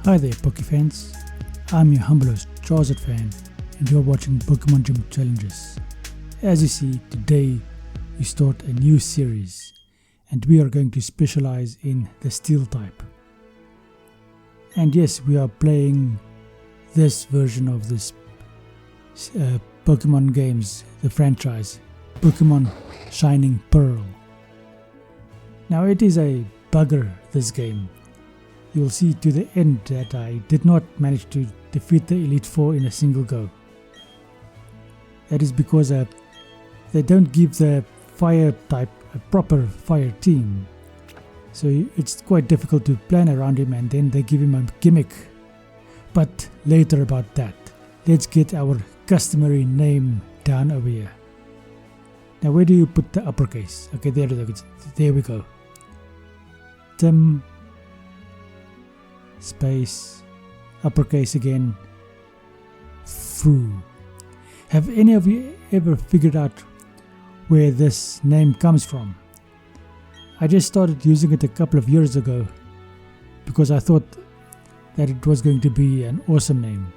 Hi there, Poke fans. I'm your humble host, Charizard fan, and you're watching Pokemon Gym Challenges. As you see, today we start a new series, and we are going to specialize in the Steel type. And yes, we are playing this version of this Pokemon games, the franchise, Pokemon Shining Pearl. Now it is a bugger, this game. You will see to the end that I did not manage to defeat the Elite Four in a single go. That is because they don't give the fire type a proper fire team. So it's quite difficult to plan around him, and then they give him a gimmick. But later about that. Let's get our customary name down over here. Now where do you put the uppercase? Okay, there we go. Tim space uppercase again Fu. Have any of you ever figured out where this name comes from? I just started using it a couple of years ago because I thought that it was going to be an awesome name.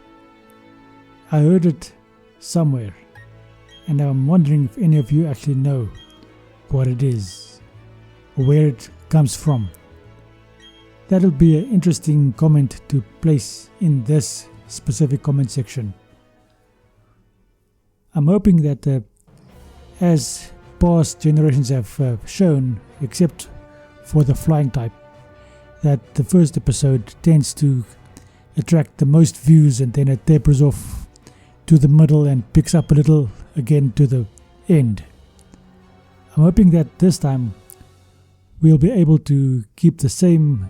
I heard it somewhere, and I'm wondering if any of you actually know what it is or where it comes from. That'll be an interesting comment to place in this specific comment section. I'm hoping that as past generations have shown, except for the flying type, that the first episode tends to attract the most views and then it tapers off to the middle and picks up a little again to the end. I'm hoping that this time we'll be able to keep the same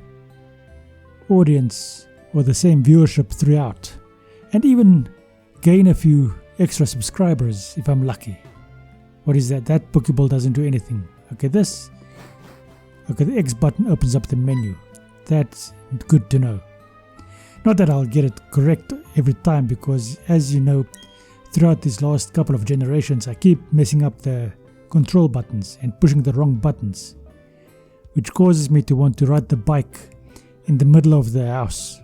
audience or the same viewership throughout, and even gain a few extra subscribers if I'm lucky. What is that? That Pokeball doesn't do anything. Okay, the X button opens up the menu. That's good to know. Not that I'll get it correct every time, because as you know, throughout these last couple of generations I keep messing up the control buttons and pushing the wrong buttons, which causes me to want to ride the bike in the middle of the house.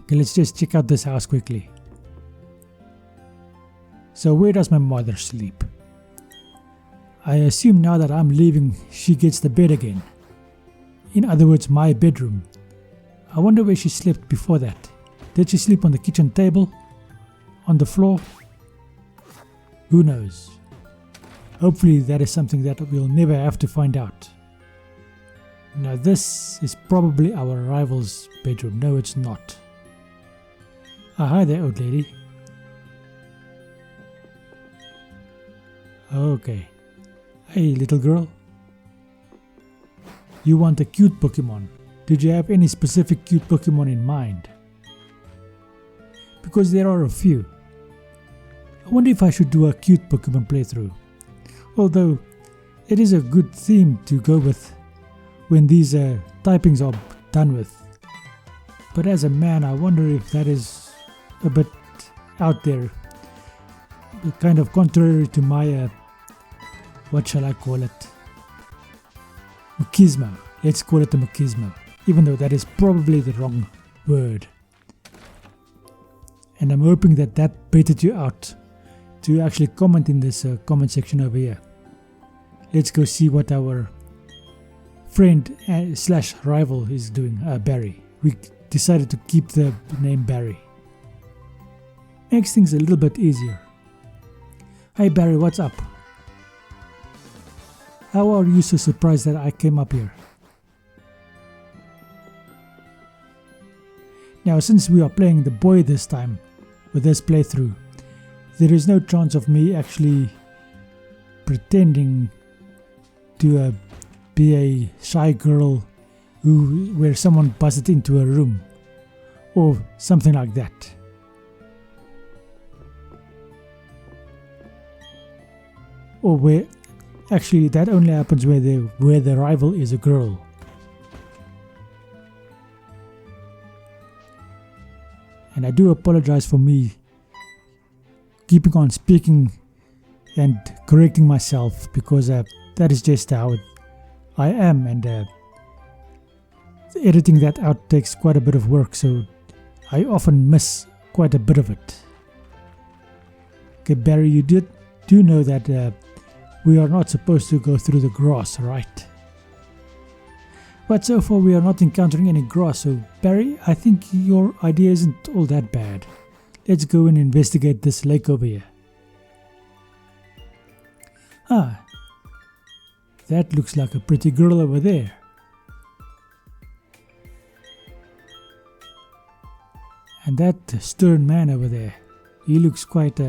Okay, let's just check out this house quickly. So where does my mother sleep? I assume now that I'm leaving, she gets the bed again. In other words, my bedroom. I wonder where she slept before that. Did she sleep on the kitchen table? On the floor? Who knows? Hopefully that is something that we'll never have to find out. Now this is probably our rival's bedroom. No, it's not. Hi there, old lady. Okay. Hey, little girl. You want a cute Pokemon. Did you have any specific cute Pokemon in mind? Because there are a few. I wonder if I should do a cute Pokemon playthrough. Although, it is a good theme to go with when these typings are done with. But as a man, I wonder if that is a bit out there, kind of contrary to my what shall I call it, machismo. Let's call it the machismo, even though that is probably the wrong word. And I'm hoping that that baited you out to actually comment in this comment section over here. Let's go see what our friend slash rival is doing. Barry. We decided to keep the name Barry. Makes things a little bit easier. Hey Barry, what's up? How are you so surprised that I came up here? Now, since we are playing the boy this time with this playthrough, there is no chance of me actually pretending to be a shy girl where someone busted into a room or something like that. Or where actually that only happens where the rival is a girl. And I do apologize for me keeping on speaking and correcting myself, because that is just how I am, and editing that out takes quite a bit of work, so I often miss quite a bit of it. Okay, Barry, you do know that we are not supposed to go through the grass, right? But so far we are not encountering any grass, so Barry, I think your idea isn't all that bad. Let's go and investigate this lake over here. Ah, that looks like a pretty girl over there. And that stern man over there, he looks quite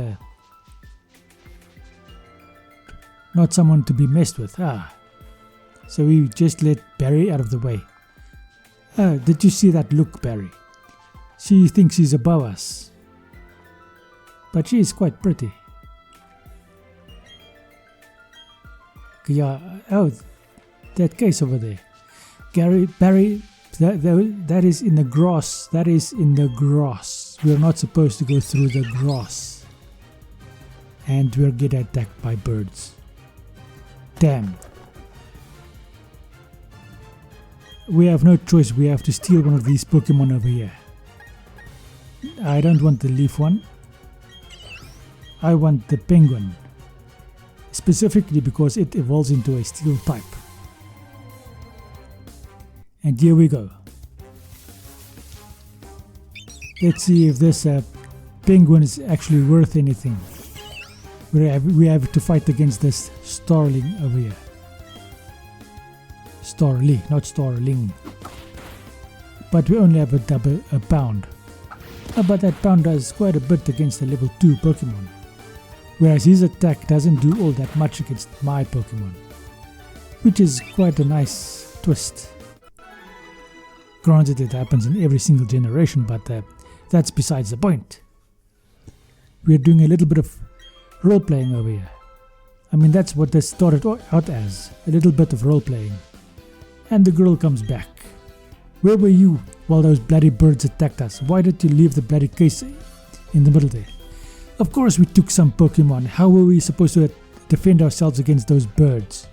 not someone to be messed with. So we just let Barry out of the way. Did you see that look, Barry? She thinks she's above us, but she is quite pretty. Yeah, oh, that case over there. Barry, that is in the grass. That is in the grass. We're not supposed to go through the grass. And we're getting attacked by birds. Damn. We have no choice. We have to steal one of these Pokemon over here. I don't want the leaf one. I want the penguin. Specifically because it evolves into a steel type. And here we go. Let's see if this penguin is actually worth anything. We have to fight against this starling over here. Starly, not starling. But we only have a pound. But that pound does quite a bit against the level 2 Pokemon. Whereas his attack doesn't do all that much against my Pokemon. Which is quite a nice twist. Granted, it happens in every single generation, but that's besides the point. We're doing a little bit of role-playing over here. I mean, that's what this started out as. A little bit of role-playing. And the girl comes back. Where were you while those bloody birds attacked us? Why did you leave the bloody case in the middle there? Of course we took some Pokemon. How were we supposed to defend ourselves against those birds?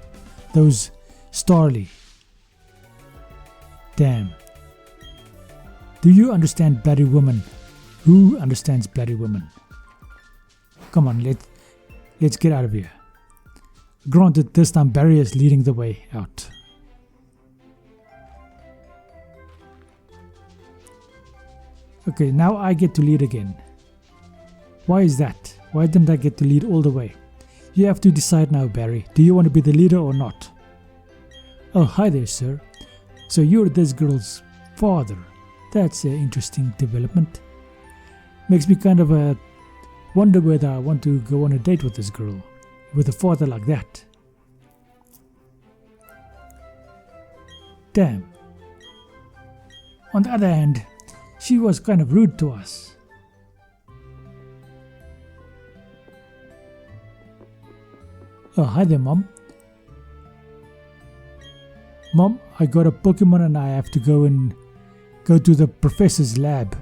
Those Starly. Damn. Do you understand bloody woman? Who understands bloody woman? Come on, let's get out of here. Granted, this time Barry is leading the way out. Okay, now I get to lead again. Why is that? Why didn't I get to lead all the way? You have to decide now, Barry. Do you want to be the leader or not? Oh, hi there, sir. So you're this girl's father. That's an interesting development. Makes me kind of wonder whether I want to go on a date with this girl. With a father like that. Damn. On the other hand, she was kind of rude to us. Oh, hi there, Mom. Mom, I got a Pokemon and I have to go to the professor's lab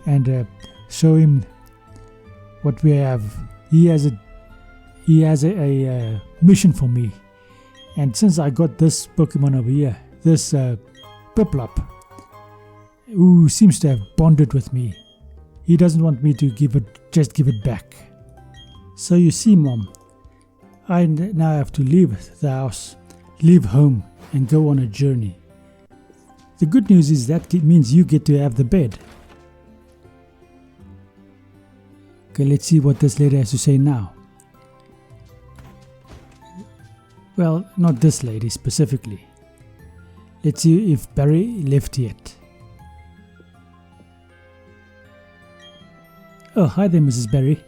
and show him what we have. He has a mission for me, and since I got this Pokemon over here, this Piplup, who seems to have bonded with me, he doesn't want me to give it back. So you see, Mom, I now have to leave the house, leave home, and go on a journey. The good news is that it means you get to have the bed. Okay, let's see what this lady has to say now. Well, not this lady specifically. Let's see if Barry left yet. Oh, hi there, Mrs. Barry.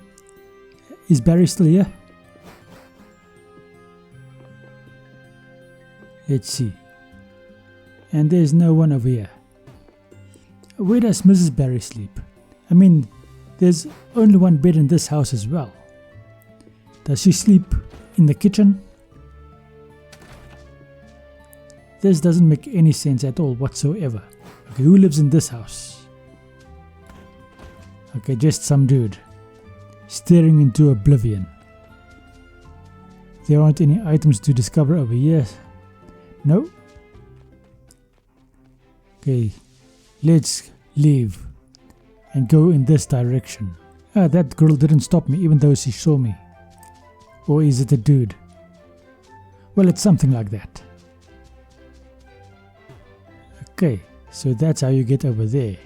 Is Barry still here? Let's see. And there's no one over here. Where does Mrs. Barry sleep? I mean, there's only one bed in this house as well. Does she sleep in the kitchen? This doesn't make any sense at all whatsoever. Okay, who lives in this house? Okay, just some dude staring into oblivion. There aren't any items to discover over here. No? Okay, let's leave and go in this direction. Ah, that girl didn't stop me even though she saw me. Or is it a dude? Well, it's something like that. Okay, so that's how you get over there.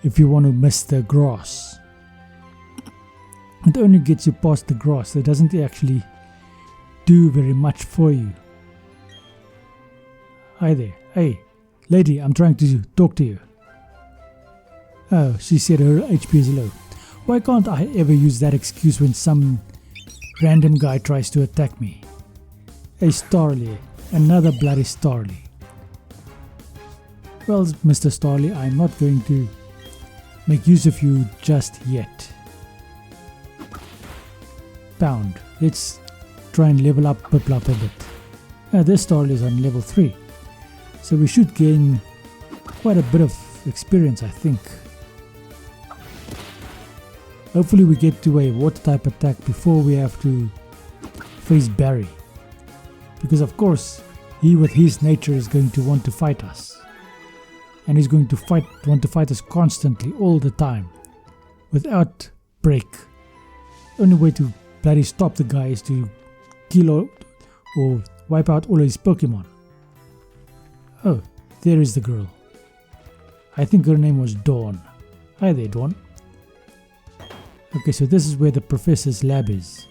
If you want to miss the grass. It only gets you past the grass. It doesn't actually do very much for you. Hi there. Hey, lady, I'm trying to talk to you. Oh, she said her HP is low. Why can't I ever use that excuse when some random guy tries to attack me? Hey, Starly. Another bloody Starly. Well, Mr. Starly, I'm not going to make use of you just yet. Pound. Let's try and level up Piplup a bit. This Starly is on level 3. So we should gain quite a bit of experience, I think. Hopefully we get to a water type attack before we have to face Barry. Because of course, he with his nature is going to want to fight us. And he's going to want to fight us constantly, all the time. Without break. Only way to bloody stop the guy is to kill or wipe out all his Pokemon. Oh, there is the girl. I think her name was Dawn. Hi there, Dawn. Okay, so this is where the professor's lab is.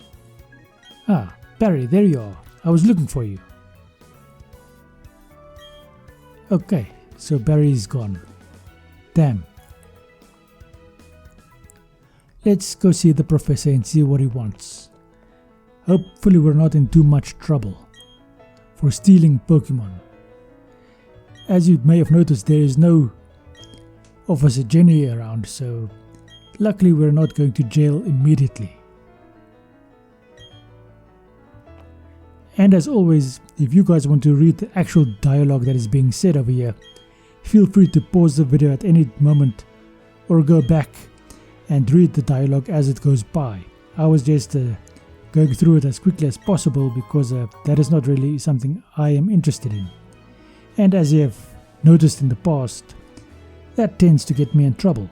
Ah, Barry, there you are. I was looking for you. Okay, so Barry's gone. Damn. Let's go see the professor and see what he wants. Hopefully we're not in too much trouble for stealing Pokemon. As you may have noticed, there is no Officer Jenny around, so luckily we're not going to jail immediately. And as always, if you guys want to read the actual dialogue that is being said over here, feel free to pause the video at any moment or go back and read the dialogue as it goes by. I was just going through it as quickly as possible because that is not really something I am interested in. And as you have noticed in the past, that tends to get me in trouble.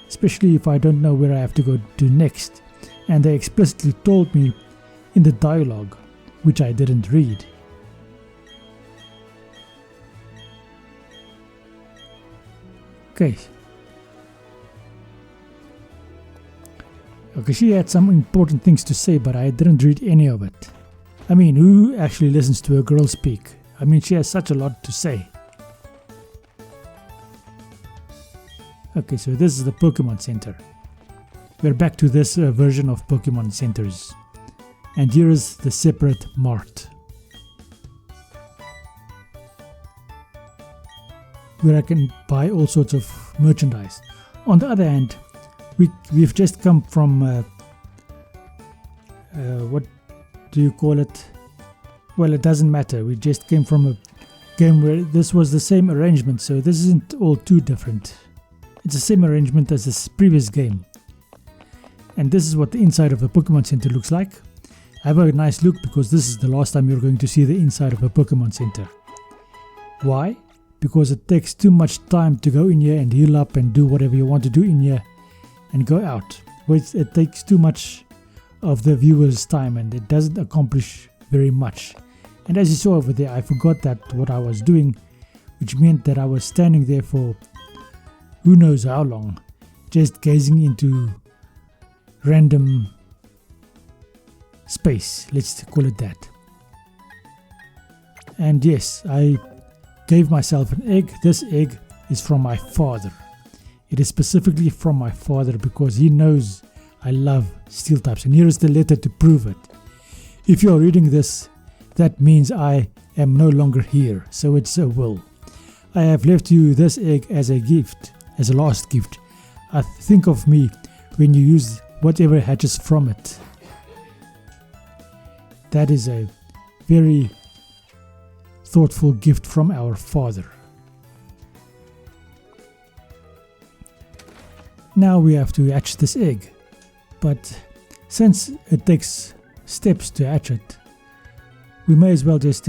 Especially if I don't know where I have to go to next, and they explicitly told me in the dialogue, which I didn't read. Okay. Okay, she had some important things to say, but I didn't read any of it. I mean, who actually listens to a girl speak? I mean, she has such a lot to say. Okay, so this is the Pokemon Center. We're back to this version of Pokemon Centers. And here is the separate mart, where I can buy all sorts of merchandise. On the other hand, we've just come from what do you call it? Well, it doesn't matter. We just came from a game where this was the same arrangement, so this isn't all too different. It's the same arrangement as this previous game. And this is what the inside of a Pokemon Center looks like. Have a nice look because this is the last time you're going to see the inside of a Pokemon Center. Why? Because it takes too much time to go in here and heal up and do whatever you want to do in here and go out. It takes too much of the viewer's time and it doesn't accomplish very much. And as you saw over there, I forgot that what I was doing, which meant that I was standing there for who knows how long, just gazing into random space, let's call it that. And yes, I gave myself an egg. This egg is from my father. It is specifically from my father because he knows I love steel types, and here is the letter to prove it. If you are reading this, that means I am no longer here, so it's a will. I have left you this egg as a gift, as a last gift. Think of me when you use whatever hatches from it. That is a very thoughtful gift from our father. Now we have to hatch this egg. But since it takes steps to hatch it, we may as well just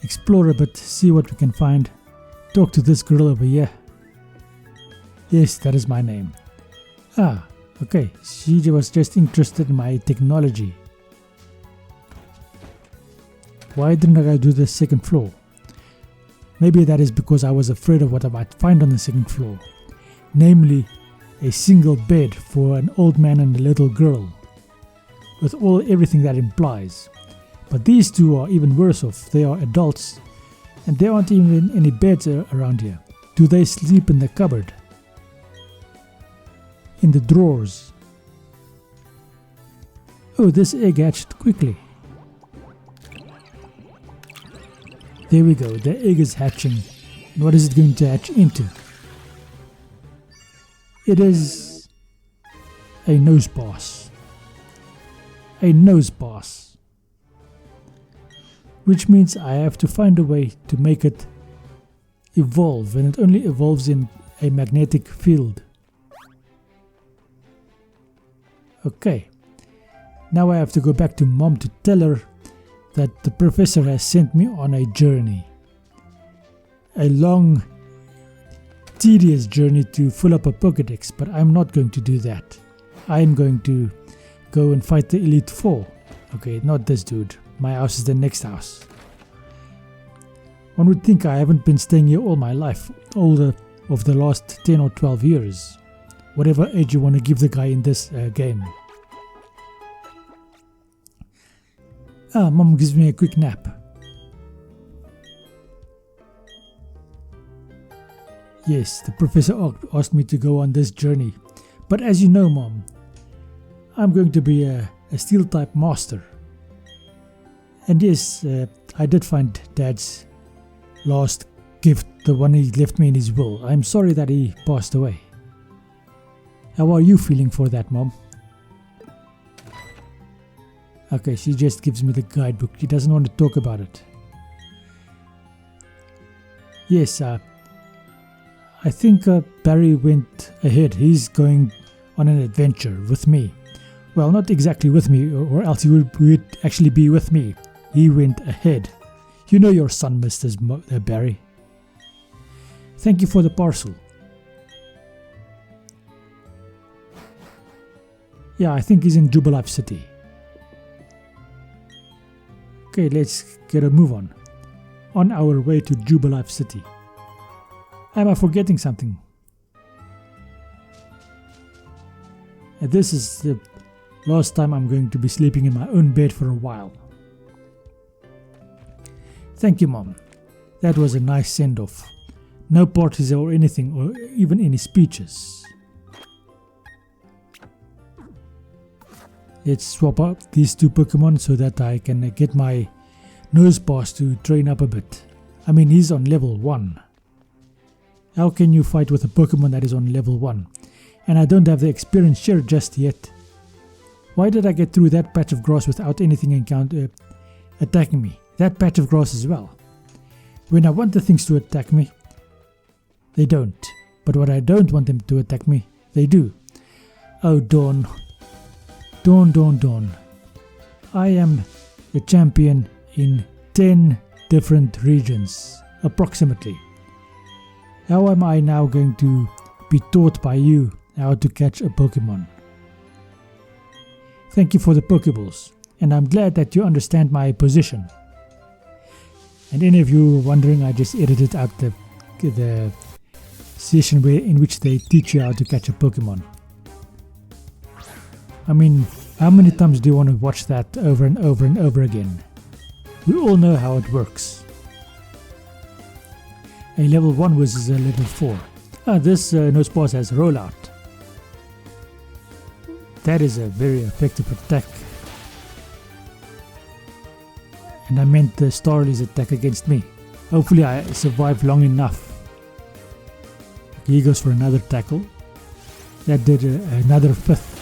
explore a bit, see what we can find. Talk to this girl over here. Yes, that is my name. Ah, okay. She was just interested in my technology. Why didn't I do the second floor? Maybe that is because I was afraid of what I might find on the second floor. Namely, a single bed for an old man and a little girl. With everything that implies. But these two are even worse off. They are adults and there aren't even any beds around here. Do they sleep in the cupboard? In the drawers? Oh, this egg hatched quickly. There we go, the egg is hatching. And what is it going to hatch into? It is a nose pass. A nose pass. Which means I have to find a way to make it evolve, and it only evolves in a magnetic field. Okay, now I have to go back to Mom to tell her that the professor has sent me on a journey. A long, tedious journey to fill up a Pokédex, but I'm not going to do that. I'm going to go and fight the Elite Four. Okay, not this dude. My house is the next house. One would think I haven't been staying here all my life, all of the last 10 or 12 years. Whatever age you want to give the guy in this game. Ah, Mom gives me a quick nap. Yes, the professor asked me to go on this journey. But as you know, Mom, I'm going to be a steel type master. And yes, I did find Dad's last gift, the one he left me in his will. I'm sorry that he passed away. How are you feeling for that, Mom? Okay, she just gives me the guidebook. She doesn't want to talk about it. Yes, I think Barry went ahead. He's going on an adventure with me. Well, not exactly with me, or else he would actually be with me. He went ahead. You know your son, Mr. Barry. Thank you for the parcel. Yeah, I think he's in Jubilife City. Okay, let's get a move on. On our way to Jubilife City. Am I forgetting something? This is the last time I'm going to be sleeping in my own bed for a while. Thank you, Mom. That was a nice send-off. No parties or anything, or even any speeches. Let's swap out these two Pokemon so that I can get my nose pass to train up a bit. I mean, he's on level 1. How can you fight with a Pokemon that is on level 1? And I don't have the experience share just yet. Why did I get through that patch of grass without anything attacking me? That patch of grass as well. When I want the things to attack me, they don't. But when I don't want them to attack me, they do. Oh, Dawn. Dawn. I am the champion in 10 different regions, approximately. How am I now going to be taught by you how to catch a Pokemon? Thank you for the Pokeballs, and I'm glad that you understand my position. And any of you wondering, I just edited out the session in which they teach you how to catch a Pokemon. I mean, how many times do you want to watch that over and over and over again? We all know how it works. A level 1 versus a level 4. This nose pass has rollout. That is a very effective attack. And I meant the Starly's attack against me. Hopefully I survive long enough. Okay, he goes for another tackle. That did another 5th.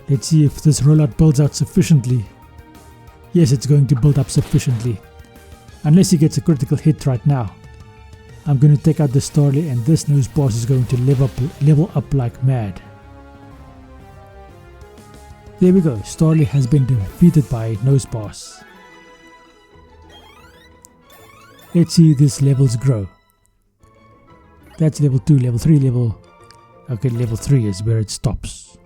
Let's see if this rollout builds out sufficiently. Yes, it's going to build up sufficiently. Unless he gets a critical hit right now. I'm going to take out the Starly, and this nose boss is going to level up like mad. There we go, Starly has been defeated by Nose Boss. Let's see these levels grow. That's level 2, level 3, okay, level 3 is where it stops.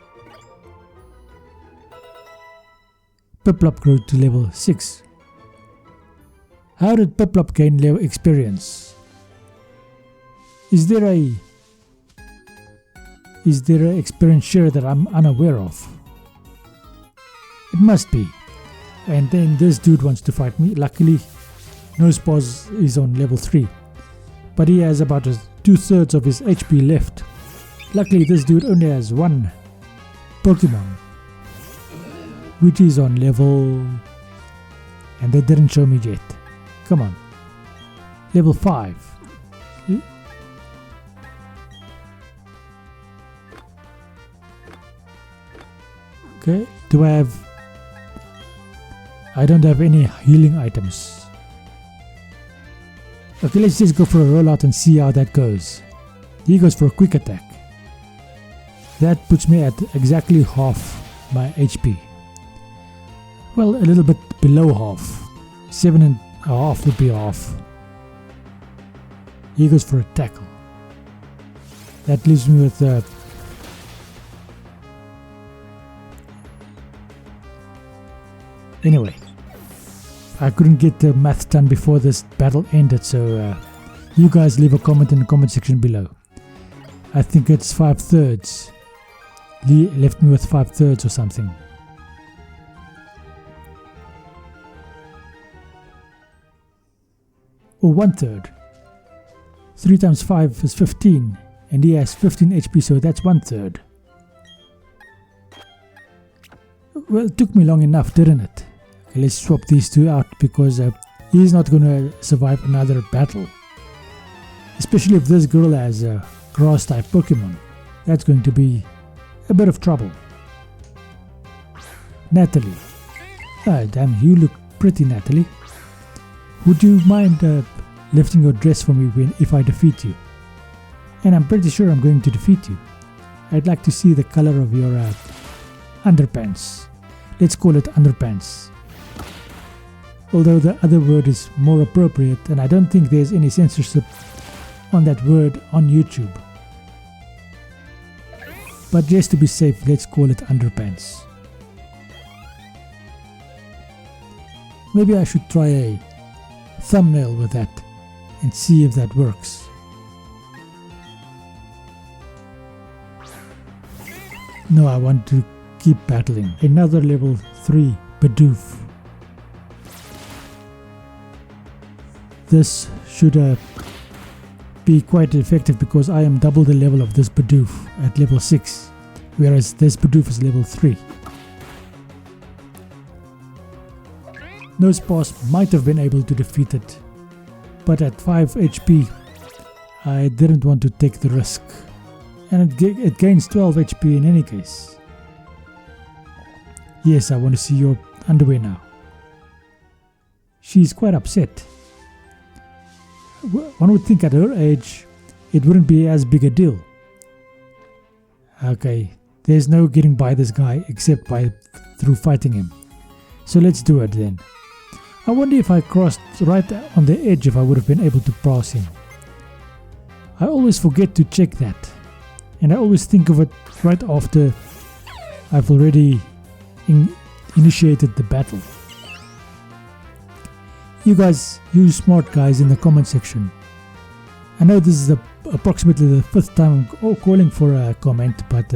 Piplup grew to level 6. How did Piplup gain level experience? Is there a experience share that I'm unaware of? It must be. And then this dude wants to fight me. Luckily, Noseboss is on level 3. But he has about 2/3 of his HP left. Luckily, this dude only has one Pokemon, which is on level... and they didn't show me yet. Come on. Level 5. Okay, do I have... I don't have any healing items. Okay, let's just go for a rollout and see how that goes. He goes for a quick attack. That puts me at exactly half my HP. Well, a little bit below half. 7.5 would be half. He goes for a tackle. That leaves me with... Anyway, I couldn't get the math done before this battle ended, so you guys leave a comment in the comment section below. I think it's 5/3. Lee left me with 5/3 or something. Or 1/3. 3 times 5 is 15, and he has 15 HP, so that's 1/3. Well, it took me long enough, didn't it? Okay, let's swap these two out because he's not going to survive another battle. Especially if this girl has a grass type Pokemon. That's going to be a bit of trouble. Natalie. Ah, damn, you look pretty, Natalie. Would you mind lifting your dress for me if I defeat you? And I'm pretty sure I'm going to defeat you. I'd like to see the color of your underpants. Let's call it underpants. Although the other word is more appropriate, and I don't think there's any censorship on that word on YouTube. But just to be safe, let's call it underpants. Maybe I should try a thumbnail with that and see if that works. No, I want to keep battling. Another level 3 Bidoof. This should be quite effective because I am double the level of this Bidoof at level 6, whereas this Bidoof is level 3. Noseboss might have been able to defeat it, but at 5 HP I didn't want to take the risk, and it gains 12 HP in any case. Yes, I want to see your underwear now. She's quite upset. One would think at her age it wouldn't be as big a deal. Okay, there's no getting by this guy except through fighting him. So let's do it then. I wonder if I crossed right on the edge if I would have been able to pass him. I always forget to check that, and I always think of it right after I've already initiated the battle. You guys, you smart guys in the comment section. I know this is approximately the 5th time I'm calling for a comment, but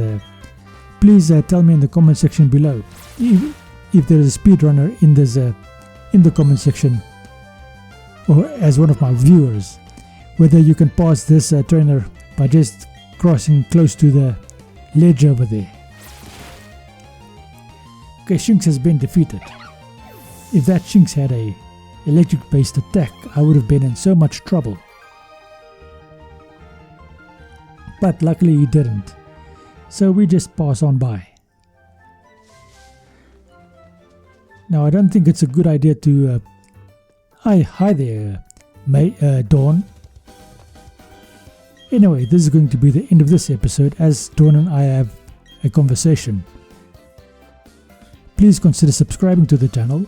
please tell me in the comment section below if there is a speedrunner in the comment section, or as one of my viewers, whether you can pass this trainer by just crossing close to the ledge over there. Okay, Shinx has been defeated. If that Shinx had a electric based attack, I would have been in so much trouble. But luckily he didn't, so we just pass on by. Now I don't think it's a good idea to... Hi there, Dawn. Anyway, this is going to be the end of this episode as Dawn and I have a conversation. Please consider subscribing to the channel,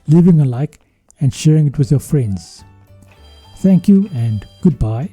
leaving a like and sharing it with your friends. Thank you and goodbye.